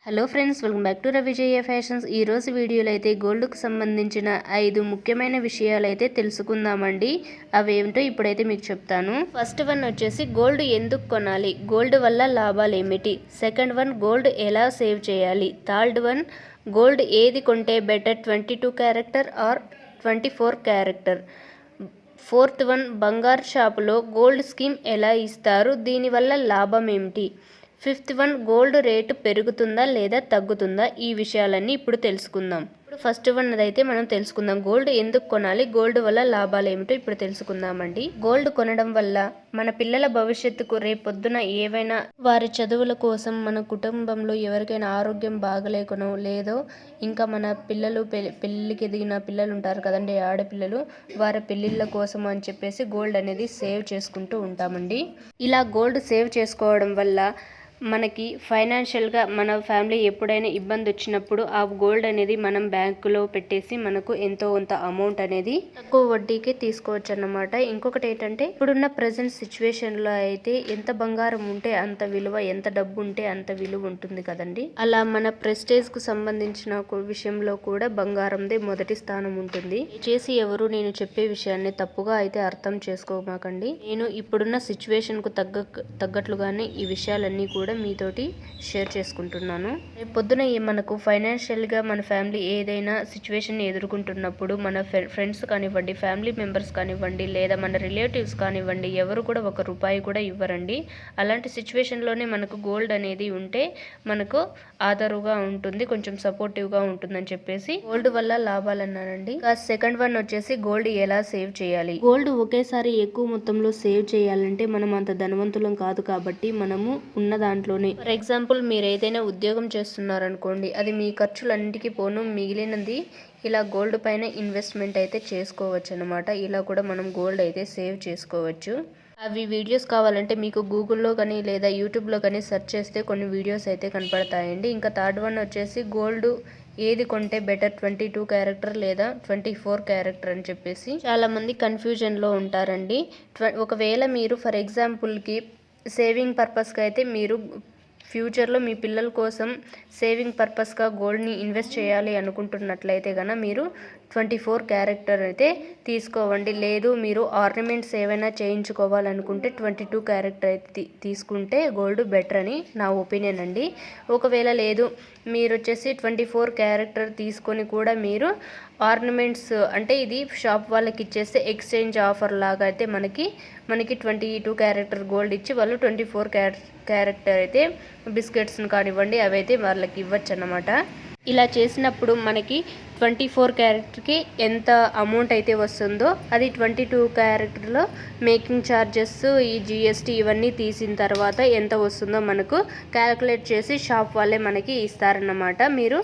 Hello friends, welcome back to Ravijaya fashions. ఈరోజు వీడియోలో అయితే గోల్డ్కు సంబంధించిన 5 ముఖ్యమైన విషయాలు అయితే తెలుసుకుందామండి. అవేమిటో ఇప్పుడైతే మీకు చెప్తాను. ఫస్ట్ వన్ వచ్చేసి గోల్డ్ ఎందుకు కొనాలి, గోల్డ్ వల్ల లాభాలు ఏమిటి. సెకండ్ వన్ గోల్డ్ ఎలా సేవ్ చేయాలి. థర్డ్ వన్ గోల్డ్ ఏది కొంటే better, 22 character are 24 character. Fourth one బంగారు షాపులో గోల్డ్ స్కీమ్ ఎలా ఇస్తారు, దీనివల్ల లాభం ఏమిటి. ఫిఫ్త్ వన్ గోల్డ్ రేటు పెరుగుతుందా లేదా తగ్గుతుందా. ఈ విషయాలన్నీ ఇప్పుడు తెలుసుకుందాం. ఇప్పుడు ఫస్ట్ వన్ అయితే మనం తెలుసుకుందాం. గోల్డ్ ఎందుకు కొనాలి, గోల్డ్ వల్ల లాభాలు ఏమిటో ఇప్పుడు తెలుసుకుందామండి. గోల్డ్ కొనడం వల్ల మన పిల్లల భవిష్యత్తుకు రేపొద్దున ఏవైనా వారి చదువుల కోసం, మన కుటుంబంలో ఎవరికైనా ఆరోగ్యం బాగలేకనో లేదో ఇంకా మన పిల్లలు పెళ్ళికి ఎదిగిన పిల్లలు ఉంటారు కదండి, ఆడపిల్లలు, వారి పెళ్ళిళ్ళ కోసం అని చెప్పేసి గోల్డ్ అనేది సేవ్ చేసుకుంటూ ఉంటామండి. ఇలా గోల్డ్ సేవ్ చేసుకోవడం వల్ల మనకి ఫైనాన్షియల్గా మన ఫ్యామిలీ ఎప్పుడైనా ఇబ్బంది వచ్చినప్పుడు ఆ గోల్డ్ అనేది మనం బ్యాంకులో పెట్టేసి మనకు ఎంతో కొంత అమౌంట్ అనేది తక్కువ వడ్డీకి తీసుకోవచ్చు అన్నమాట. ఇంకొకటి ఏంటంటే ఇప్పుడున్న ప్రజెంట్ సిచ్యువేషన్లో అయితే ఎంత బంగారం ఉంటే అంత విలువ, ఎంత డబ్బు ఉంటే అంత విలువ ఉంటుంది కదండి. అలా మన ప్రెస్టేజ్కు సంబంధించిన విషయంలో కూడా బంగారందే మొదటి స్థానం ఉంటుంది. చేసి ఎవరు నేను చెప్పే విషయాన్ని తప్పుగా అయితే అర్థం చేసుకోమాకండి. నేను ఇప్పుడున్న సిచ్యువేషన్కు తగ్గట్లుగానే ఈ విషయాలన్నీ కూడా మీతోటి షేర్ చేసుకుంటున్నాను. రేపు పొద్దున మనకు ఫైనాన్షియల్గా మన ఫ్యామిలీ ఏదైనా సిచ్యువేషన్ ఎదుర్కొంటున్నప్పుడు మన ఫ్రెండ్స్ కానివ్వండి, ఫ్యామిలీ మెంబర్స్ కానివ్వండి, లేదా మన రిలేటివ్స్ కానివ్వండి, ఎవరు కూడా ₹1 కూడా ఇవ్వరండి. అలాంటి సిచ్యువేషన్లోనే మనకు గోల్డ్ అనేది ఉంటే మనకు ఆధారుగా ఉంటుంది, కొంచెం సపోర్టివ్గా ఉంటుందని చెప్పేసి గోల్డ్ వల్ల లాభాలు అన్నానండి. సెకండ్ వన్ వచ్చేసి గోల్డ్ ఎలా సేవ్ చేయాలి. గోల్డ్ ఒకేసారి ఎక్కువ మొత్తంలో సేవ్ చేయాలంటే మనం అంత ధనవంతులం కాదు కాబట్టి మనము ఉన్న దాంట్లోనే, ఫర్ ఎగ్జాంపుల్ మీరు ఏదైనా ఉద్యోగం చేస్తున్నారనుకోండి, అది మీ ఖర్చులన్నిటికీ పోను మిగిలినది ఇలా గోల్డ్ పైన ఇన్వెస్ట్మెంట్ అయితే చేసుకోవచ్చు అనమాట. ఇలా కూడా మనం గోల్డ్ అయితే సేవ్ చేసుకోవచ్చు. అవి వీడియోస్ కావాలంటే మీకు గూగుల్లో కానీ లేదా యూట్యూబ్లో కానీ సెర్చ్ చేస్తే కొన్ని వీడియోస్ అయితే కనపడతాయండి. ఇంకా థర్డ్ వన్ వచ్చేసి గోల్డ్ ఏది కొంటే బెటర్, 22 క్యారెక్టర్ లేదా 24 క్యారెక్టర్ అని చెప్పేసి చాలామంది కన్ఫ్యూజన్లో ఉంటారండి. ఒకవేళ మీరు ఫర్ ఎగ్జాంపుల్కి సేవింగ్ పర్పస్కి అయితే మీరు ఫ్యూచర్లో మీ పిల్లల కోసం సేవింగ్ పర్పస్గా గోల్డ్ని ఇన్వెస్ట్ చేయాలి అనుకుంటున్నట్లయితే కనుక మీరు 24 క్యారెక్టర్ అయితే తీసుకోవండి. లేదు మీరు ఆర్నమెంట్స్ ఏవైనా చేయించుకోవాలనుకుంటే 22 క్యారెక్టర్ అయితే తీసుకుంటే గోల్డ్ బెటర్ అని నా ఒపీనియన్ అండి. ఒకవేళ లేదు మీరు వచ్చేసి 24 క్యారెక్టర్ తీసుకొని కూడా మీరు ఆర్నమెంట్స్ అంటే ఇది షాప్ వాళ్ళకి ఇచ్చేస్తే ఎక్స్చేంజ్ ఆఫర్ లాగా అయితే మనకి 22 క్యారెక్టర్ గోల్డ్ ఇచ్చి వాళ్ళు 24 క్యారెక్టర్ అయితే బిస్కెట్స్ని కానివ్వండి అవైతే వాళ్ళకి ఇవ్వచ్చు అన్నమాట. ఇలా చేసినప్పుడు మనకి 24 క్యారెక్టర్కి ఎంత అమౌంట్ అయితే వస్తుందో అది 22 క్యారెక్టర్లో మేకింగ్ ఛార్జెస్, ఈ GST ఇవన్నీ తీసిన తర్వాత ఎంత వస్తుందో మనకు క్యాలిక్యులేట్ చేసి షాప్ వాళ్ళే మనకి ఇస్తారన్నమాట. మీరు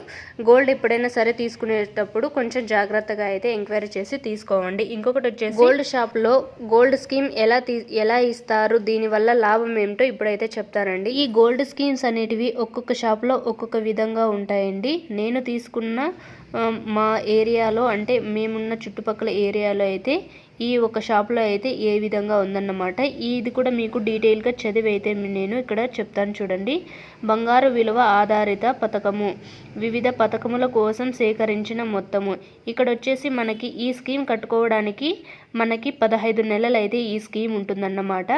గోల్డ్ ఎప్పుడైనా సరే తీసుకునేటప్పుడు కొంచెం జాగ్రత్తగా అయితే ఎంక్వైరీ చేసి తీసుకోవండి. ఇంకొకటి వచ్చేసి గోల్డ్ షాప్లో గోల్డ్ స్కీమ్ ఎలా ఇస్తారు, దీనివల్ల లాభం ఏమిటో ఇప్పుడైతే చెప్తారండి. ఈ గోల్డ్ స్కీమ్స్ అనేటివి ఒక్కొక్క షాప్లో ఒక్కొక్క విధంగా ఉంటాయండి. నేను తీసుకున్న మా ఏరియాలో అంటే మేమున్న చుట్టుపక్కల ఏరియాలో అయితే ఈ ఒక షాప్లో అయితే ఏ విధంగా ఉందన్నమాట. ఇది కూడా మీకు డీటెయిల్గా చదివి అయితే నేను ఇక్కడ చెప్తాను చూడండి. బంగారు విలువ ఆధారిత పథకము, వివిధ పథకముల కోసం సేకరించిన మొత్తము. ఇక్కడ వచ్చేసి మనకి ఈ స్కీమ్ కట్టుకోవడానికి మనకి 15 నెలలు అయితే ఈ స్కీమ్ ఉంటుందన్నమాట.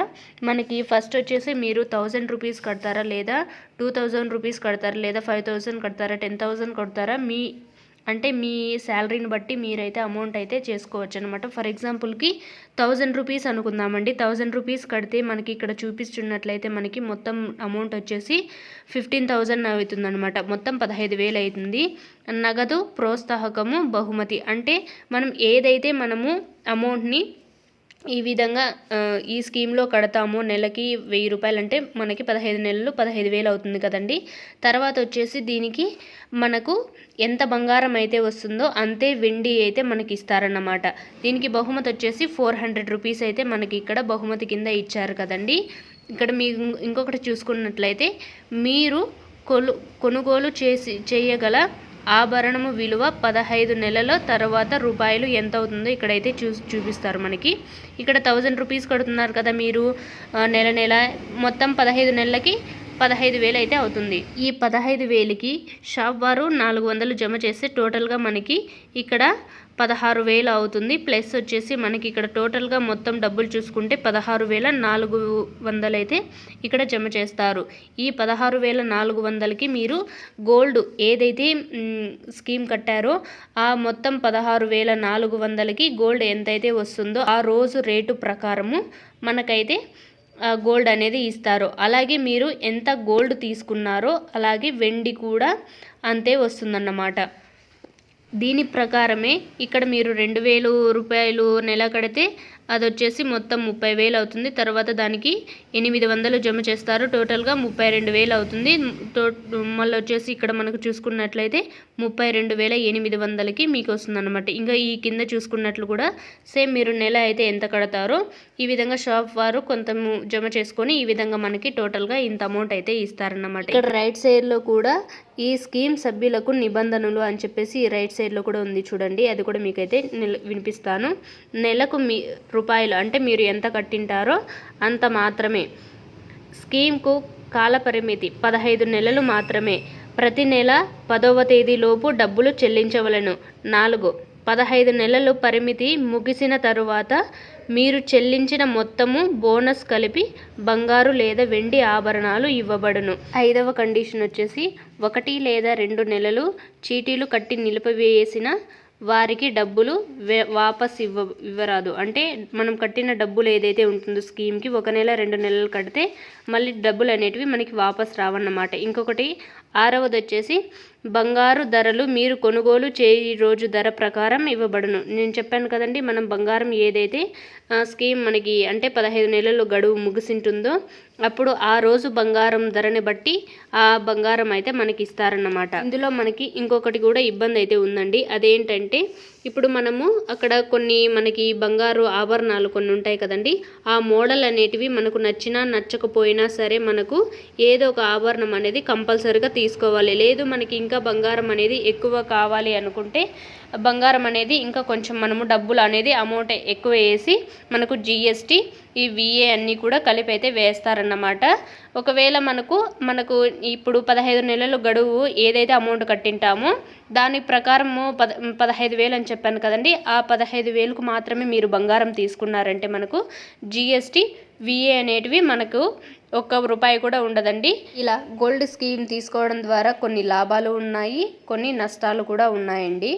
మనకి ఫస్ట్ వచ్చేసి మీరు ₹1000 కడతారా, లేదా ₹2000 కడతారా, లేదా 5000 కడతారా, 10,000 కడతారా, మీ శాలరీని బట్టి మీరైతే అమౌంట్ అయితే చేసుకోవచ్చు అనమాట. ఫర్ ఎగ్జాంపుల్కి ₹1000 అనుకుందామండి. ₹1000 కడితే మనకి ఇక్కడ చూపిస్తున్నట్లయితే మనకి మొత్తం అమౌంట్ వచ్చేసి 15,000 అవుతుందన్నమాట. మొత్తం 15,000 అవుతుంది. నగదు, ప్రోత్సాహకము, బహుమతి అంటే మనం ఏదైతే మనము అమౌంట్ని ఈ విధంగా ఈ స్కీమ్లో కడతాము, నెలకి ₹1000 అంటే మనకి 15 నెలలు 15,000 అవుతుంది కదండి. తర్వాత వచ్చేసి దీనికి మనకు ఎంత బంగారం అయితే వస్తుందో అంతే వెండి అయితే మనకి ఇస్తారన్నమాట. దీనికి బహుమతి వచ్చేసి ₹400 అయితే మనకి ఇక్కడ బహుమతి కింద ఇచ్చారు కదండి. ఇక్కడ మీకు ఇంకొకటి చూసుకున్నట్లయితే మీరు కొనుగోలు చేయగల ఆభరణము విలువ 15 నెలల తర్వాత రూపాయలు ఎంత అవుతుందో ఇక్కడైతే చూపిస్తారు మనకి. ఇక్కడ ₹1000 కడుతున్నారు కదా మీరు నెల మొత్తం 15 నెలలకి 15,000 అయితే అవుతుంది. ఈ 15,000కి షాప్ వారు 400 జమ చేస్తే టోటల్గా మనకి ఇక్కడ 16,000 అవుతుంది. ప్లస్ వచ్చేసి మనకి ఇక్కడ టోటల్గా మొత్తం డబ్బులు చూసుకుంటే 16,400 అయితే ఇక్కడ జమ చేస్తారు. ఈ 16,400కి మీరు గోల్డ్ ఏదైతే స్కీమ్ కట్టారో ఆ మొత్తం 16,400కి గోల్డ్ ఎంతైతే వస్తుందో ఆ రోజు రేటు ప్రకారము మనకైతే గోల్డ్ అనేది ఇస్తారు. అలాగే మీరు ఎంత గోల్డ్ తీసుకున్నారో అలాగే వెండి కూడా అంతే వస్తుందన్నమాట. దీని ప్రకారమే ఇక్కడ మీరు 2,000 రూపాయలు నెల కడితే అది వచ్చేసి మొత్తం 30,000 అవుతుంది. తర్వాత దానికి 800 జమ చేస్తారు. టోటల్గా 32,000 అవుతుంది. మళ్ళీ వచ్చేసి ఇక్కడ మనకు చూసుకున్నట్లయితే 32,800కి మీకు వస్తుంది అనమాట. ఇంకా ఈ కింద చూసుకున్నట్లు కూడా సేమ్ మీరు నెల అయితే ఎంత కడతారో ఈ విధంగా షాప్ వారు కొంత జమ చేసుకొని ఈ విధంగా మనకి టోటల్గా ఇంత అమౌంట్ అయితే ఇస్తారన్నమాట. ఇక్కడ రైట్ సైడ్లో కూడా ఈ స్కీమ్ సభ్యులకు నిబంధనలు అని చెప్పేసి ఈ రైట్ సైడ్లో కూడా ఉంది చూడండి. అది కూడా మీకైతే వినిపిస్తాను. నెలకు రూపాయలు అంటే మీరు ఎంత కట్టింటారో అంత మాత్రమే. స్కీమ్కు కాలపరిమితి 15 నెలలు మాత్రమే. ప్రతి నెల 10వ తేదీలోపు డబ్బులు చెల్లించవలను. 4 15 నెలలు పరిమితి ముగిసిన తరువాత మీరు చెల్లించిన మొత్తము బోనస్ కలిపి బంగారు లేదా వెండి ఆభరణాలు ఇవ్వబడును. 5వ కండిషన్ వచ్చేసి 1 లేదా 2 నెలలు చీటీలు కట్టి నిలిపివేసిన వారికి డబ్బులు వాపస్ ఇవ్వరాదు. అంటే మనం కట్టిన డబ్బులు ఏదైతే ఉంటుందో స్కీమ్కి 1 నెల 2 నెలలు కడితే మళ్ళీ డబ్బులు అనేటివి మనకి వాపస్ రావన్నమాట. ఇంకొకటి 6వది వచ్చేసి బంగారు ధరలు మీరు కొనుగోలు చేయి రోజు ధర ప్రకారం ఇవ్వబడును. నేను చెప్పాను కదండి, మనం బంగారం ఏదైతే స్కీమ్ మనకి అంటే 15 నెలలు గడువు ముగిసింటుందో అప్పుడు ఆ రోజు బంగారం ధరని బట్టి ఆ బంగారం అయితే మనకి ఇస్తారన్నమాట. ఇందులో మనకి ఇంకొకటి కూడా ఇబ్బంది అయితే ఉందండి. అదేంటంటే ఇప్పుడు మనము అక్కడ కొన్ని మనకి బంగారు ఆభరణాలు కొన్ని ఉంటాయి కదండి, ఆ మోడల్ అనేటివి మనకు నచ్చినా నచ్చకపోయినా సరే మనకు ఏదో ఒక ఆభరణం అనేది కంపల్సరీగా తీసుకోవాలి. లేదు మనకి ఇంకా బంగారం అనేది ఎక్కువ కావాలి అనుకుంటే బంగారం అనేది ఇంకా కొంచెం మనము డబ్బులు అనేది అమౌంట్ ఎక్కువ వేసి మనకు జిఎస్టీ ఈ విఏ అన్నీ కూడా కలిపి అయితే వేస్తారన్నమాట. ఒకవేళ మనకు ఇప్పుడు 15 నెలలు గడువు ఏదైతే అమౌంట్ కట్టింటామో దాని ప్రకారము 15,000 అని చెప్పాను కదండి, ఆ 15,000కు మాత్రమే మీరు బంగారం తీసుకున్నారంటే మనకు జిఎస్టీ విఏ అనేటివి మనకు ₹1 కూడా ఉండదండి. ఇలా గోల్డ్ స్కీమ్ తీసుకోవడం ద్వారా కొన్ని లాభాలు ఉన్నాయి, కొన్ని నష్టాలు కూడా ఉన్నాయండి.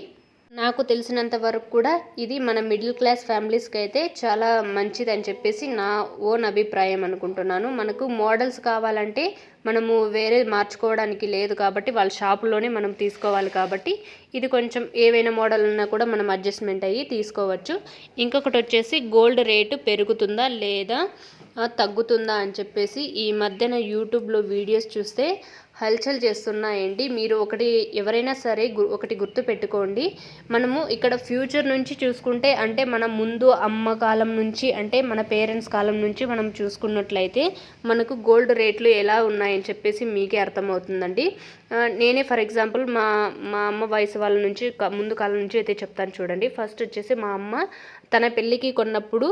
నాకు తెలిసినంత వరకు కూడా ఇది మన మిడిల్ క్లాస్ ఫ్యామిలీస్కి అయితే చాలా మంచిది అని చెప్పేసి నా ఓన్ అభిప్రాయం అనుకుంటున్నాను. మనకు మోడల్స్ కావాలంటే మనము వేరే మార్చుకోవడానికి లేదు కాబట్టి వాళ్ళ షాపులోనే మనం తీసుకోవాలి కాబట్టి ఇది కొంచెం ఏవైనా మోడల్ ఉన్నా కూడా మనం అడ్జస్ట్మెంట్ అయ్యి తీసుకోవచ్చు. ఇంకొకటి వచ్చేసి గోల్డ్ రేటు పెరుగుతుందా లేదా తగ్గుతుందా అని చెప్పేసి ఈ మధ్యన యూట్యూబ్లో వీడియోస్ చూస్తే హల్చల్ చేస్తున్నాయండి. మీరు ఎవరైనా సరే ఒకటి గుర్తు పెట్టుకోండి, మనము ఇక్కడ ఫ్యూచర్ నుంచి చూసుకుంటే అంటే మన ముందు అమ్మ కాలం నుంచి అంటే మన పేరెంట్స్ కాలం నుంచి మనం చూసుకున్నట్లయితే మనకు గోల్డ్ రేట్లు ఎలా ఉన్నాయని చెప్పేసి మీకే అర్థమవుతుందండి. నేనే ఫర్ ఎగ్జాంపుల్ మా అమ్మ వయసు వాళ్ళ నుంచి ముందు కాలం నుంచి అయితే చెప్తాను చూడండి. ఫస్ట్ వచ్చేసి మా అమ్మ తన పెళ్ళికి కొన్నప్పుడు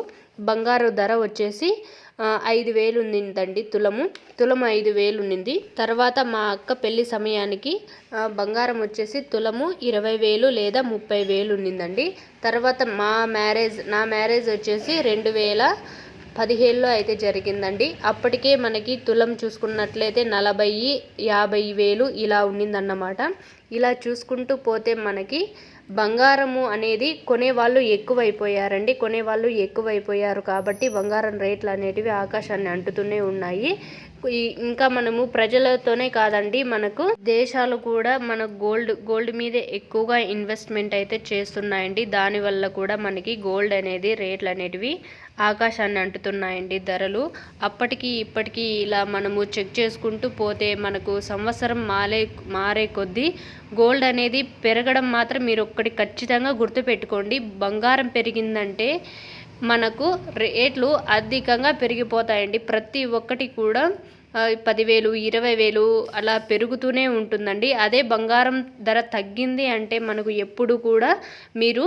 బంగారు ధర వచ్చేసి 5,000 ఉండిందండి. తులం 5,000 ఉండింది. తర్వాత మా అక్క పెళ్లి సమయానికి బంగారం వచ్చేసి తులము 20,000 లేదా 30,000 ఉండిందండి. తర్వాత నా మ్యారేజ్ వచ్చేసి 2017లో అయితే జరిగిందండి. అప్పటికే మనకి తులం చూసుకున్నట్లయితే 40,000-50,000 ఇలా ఉండిందన్నమాట. ఇలా చూసుకుంటూ పోతే మనకి బంగారము అనేది కొనేవాళ్ళు ఎక్కువైపోయారు కాబట్టి బంగారం రేట్లు అనేటివి ఆకాశాన్ని అంటుతూనే ఉన్నాయి. ఇంకా మనము ప్రజలతోనే కాదండి, మనకు దేశాలు కూడా మన గోల్డ్ మీదే ఎక్కువగా ఇన్వెస్ట్మెంట్ అయితే చేస్తున్నాయండి. దానివల్ల కూడా మనకి గోల్డ్ అనేది రేట్లు అనేటివి ఆకాశాన్ని అంటుతున్నాయండి ధరలు. అప్పటికి ఇప్పటికీ ఇలా మనము చెక్ చేసుకుంటూ పోతే మనకు సంవత్సరం మారే కొద్దీ గోల్డ్ అనేది పెరగడం మాత్రం మీరు ఒక్కటి ఖచ్చితంగా గుర్తుపెట్టుకోండి. బంగారం పెరిగిందంటే మనకు రేట్లు అధికంగా పెరిగిపోతాయండి. ప్రతి ఒక్కటి కూడా 10,000, 20,000 అలా పెరుగుతూనే ఉంటుందండి. అదే బంగారం ధర తగ్గింది అంటే మనకు ఎప్పుడు కూడా మీరు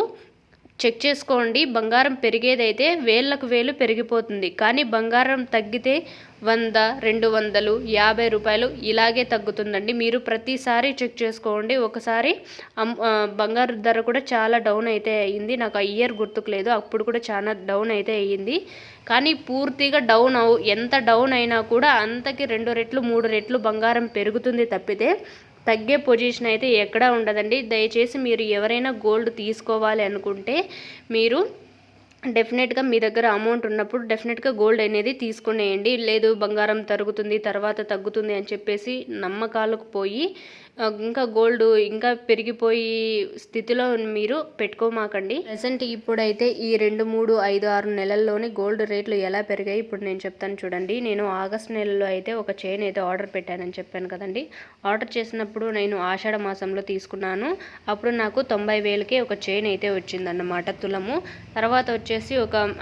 చెక్ చేసుకోండి. బంగారం పెరిగేదైతే వేలకు వేలు పెరిగిపోతుంది, కానీ బంగారం తగ్గితే 100, 200, 50 రూపాయలు ఇలాగే తగ్గుతుందండి. మీరు ప్రతిసారి చెక్ చేసుకోండి. ఒకసారి బంగారు ధర కూడా చాలా డౌన్ అయితే అయ్యింది. నాకు ఆ ఇయర్ గుర్తుకు లేదు, అప్పుడు కూడా చాలా డౌన్ అయితే అయ్యింది. కానీ పూర్తిగా ఎంత డౌన్ అయినా కూడా అంతకి 2 రెట్లు 3 రెట్లు బంగారం పెరుగుతుంది తప్పితే తగ్గే పొజిషన్ అయితే ఎక్కడా ఉండదండి. దయచేసి మీరు ఎవరైనా గోల్డ్ తీసుకోవాలి అనుకుంటే మీరు డెఫినెట్గా మీ దగ్గర అమౌంట్ ఉన్నప్పుడు డెఫినెట్గా గోల్డ్ అనేది తీసుకునేయండి. లేదు బంగారం తరుగుతుంది తర్వాత తగ్గుతుంది అని చెప్పేసి నమ్మకాలకు పోయి ఇంకా గోల్డ్ ఇంకా పెరిగిపోయి స్థితిలో మీరు పెట్టుకోమాకండి. ప్రెసెంట్ ఇప్పుడైతే ఈ 2, 3, 5, 6 నెలల్లోనే గోల్డ్ రేట్లు ఎలా పెరిగాయి ఇప్పుడు నేను చెప్తాను చూడండి. నేను ఆగస్ట్ నెలలో అయితే ఒక చైన్ అయితే ఆర్డర్ పెట్టానని చెప్పాను కదండి. ఆర్డర్ చేసినప్పుడు నేను ఆషాఢ మాసంలో తీసుకున్నాను. అప్పుడు నాకు 90,000కే ఒక చైన్ అయితే వచ్చిందన్నమాట, తులము. తర్వాత వచ్చేసి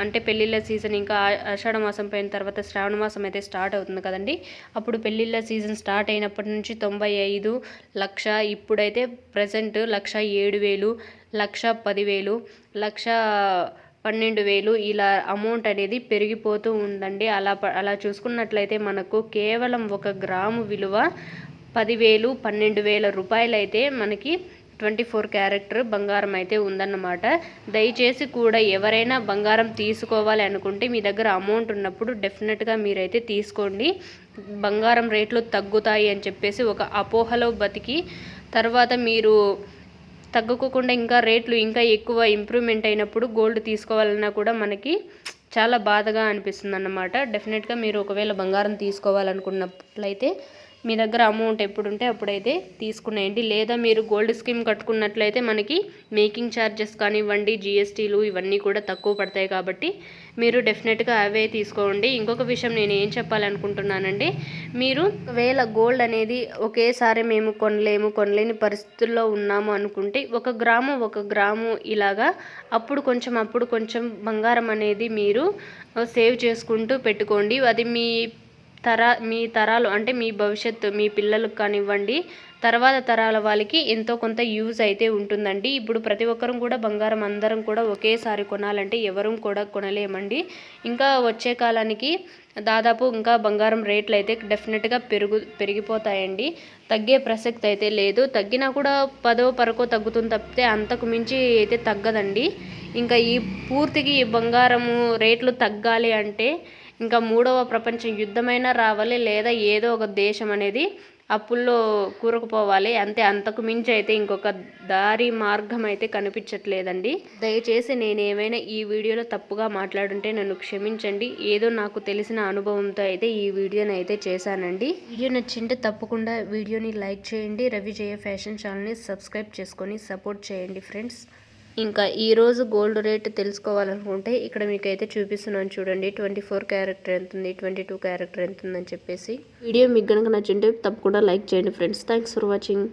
అంటే పెళ్ళిళ్ళ సీజన్ ఇంకా ఆషాఢ మాసం పోయిన తర్వాత శ్రావణ మాసం అయితే స్టార్ట్ అవుతుంది కదండి. అప్పుడు పెళ్ళిళ్ళ సీజన్ స్టార్ట్ అయినప్పటి నుంచి 95, 1,00,000, ఇప్పుడైతే ప్రజెంట్ 1,07,000, 1,10,000, 1,12,000 ఇలా అమౌంట్ అనేది పెరిగిపోతూ ఉందండి. అలా చూసుకున్నట్లయితే మనకు కేవలం 1 గ్రాము విలువ 10,000, 12,000 రూపాయలు అయితే మనకి 24 క్యారెట్ బంగారం అయితే ఉందన్నమాట. దయచేసి కూడా ఎవరైనా బంగారం తీసుకోవాలి అనుకుంటే మీ దగ్గర అమౌంట్ ఉన్నప్పుడు డెఫినెట్గా మీరైతే తీసుకోండి. బంగారం రేట్లు తగ్గుతాయి అని చెప్పేసి ఒక అపోహలో బతికి తర్వాత మీరు తగ్గుకోకుండా ఇంకా రేట్లు ఇంకా ఎక్కువ ఇంప్రూవ్మెంట్ అయినప్పుడు గోల్డ్ తీసుకోవాలన్నా కూడా మనకి చాలా బాధగా అనిపిస్తుంది అన్నమాట. డెఫినెట్గా మీరు ఒకవేళ బంగారం తీసుకోవాలనుకున్నట్లయితే మీ దగ్గర అమౌంట్ ఎప్పుడుంటే అప్పుడైతే తీసుకునేయండి. లేదా మీరు గోల్డ్ స్కీమ్ కట్టుకున్నట్లయితే మనకి మేకింగ్ ఛార్జెస్ కానివ్వండి, జిఎస్టీలు ఇవన్నీ కూడా తక్కువ పడతాయి కాబట్టి మీరు డెఫినెట్గా అవే తీసుకోండి. ఇంకొక విషయం నేను ఏం చెప్పాలనుకుంటున్నానండి, మీరు ఒకవేళ గోల్డ్ అనేది ఒకేసారి మేము కొనలేని పరిస్థితుల్లో ఉన్నాము అనుకుంటే 1 గ్రాము ఇలాగా అప్పుడు కొంచెం బంగారం అనేది మీరు సేవ్ చేసుకుంటూ పెట్టుకోండి. అది మీ తరాలు అంటే మీ భవిష్యత్తు మీ పిల్లలకు కానివ్వండి, తర్వాత తరాల వాళ్ళకి ఎంతో కొంత యూజ్ అయితే ఉంటుందండి. ఇప్పుడు ప్రతి ఒక్కరం కూడా బంగారం అందరం కూడా ఒకేసారి కొనాలంటే ఎవరూ కూడా కొనలేమండి. ఇంకా వచ్చే కాలానికి దాదాపు ఇంకా బంగారం రేట్లు అయితే డెఫినెట్గా పెరిగిపోతాయండి. తగ్గే ప్రసక్తి అయితే లేదు. తగ్గినా కూడా 10% తగ్గుతుంది తప్పితే అంతకు మించి అయితే తగ్గదండి. ఇంకా పూర్తిగా ఈ బంగారము రేట్లు తగ్గాలి అంటే ఇంకా 3వ ప్రపంచ యుద్ధమైనా రావాలి, లేదా ఏదో ఒక దేశం అనేది అప్పుల్లో కూరుకుపోవాలి అంతే. అంతకు మించి అయితే ఇంకొక దారి మార్గం అయితే కనిపించట్లేదండి. దయచేసి నేను ఏమైనా ఈ వీడియోలో తప్పుగా మాట్లాడుంటే నన్ను క్షమించండి. ఏదో నాకు తెలిసిన అనుభవంతో అయితే ఈ వీడియోని అయితే చేశానండి. వీడియో నచ్చింటే తప్పకుండా వీడియోని లైక్ చేయండి. రవిజయ ఫ్యాషన్ ఛానల్ని సబ్స్క్రైబ్ చేసుకొని సపోర్ట్ చేయండి ఫ్రెండ్స్. ఇంకా ఈరోజు గోల్డ్ రేట్ తెలుసుకోవాలనుకుంటే ఇక్కడ మీకైతే చూపిస్తున్నాను చూడండి. 24 క్యారెట్ ఎంత ఉంది, 22 క్యారెట్ ఎంత ఉందని చెప్పేసి. వీడియో మీకు కనుక నచ్చింటే తప్పకుండా లైక్ చేయండి ఫ్రెండ్స్. Thanks for watching.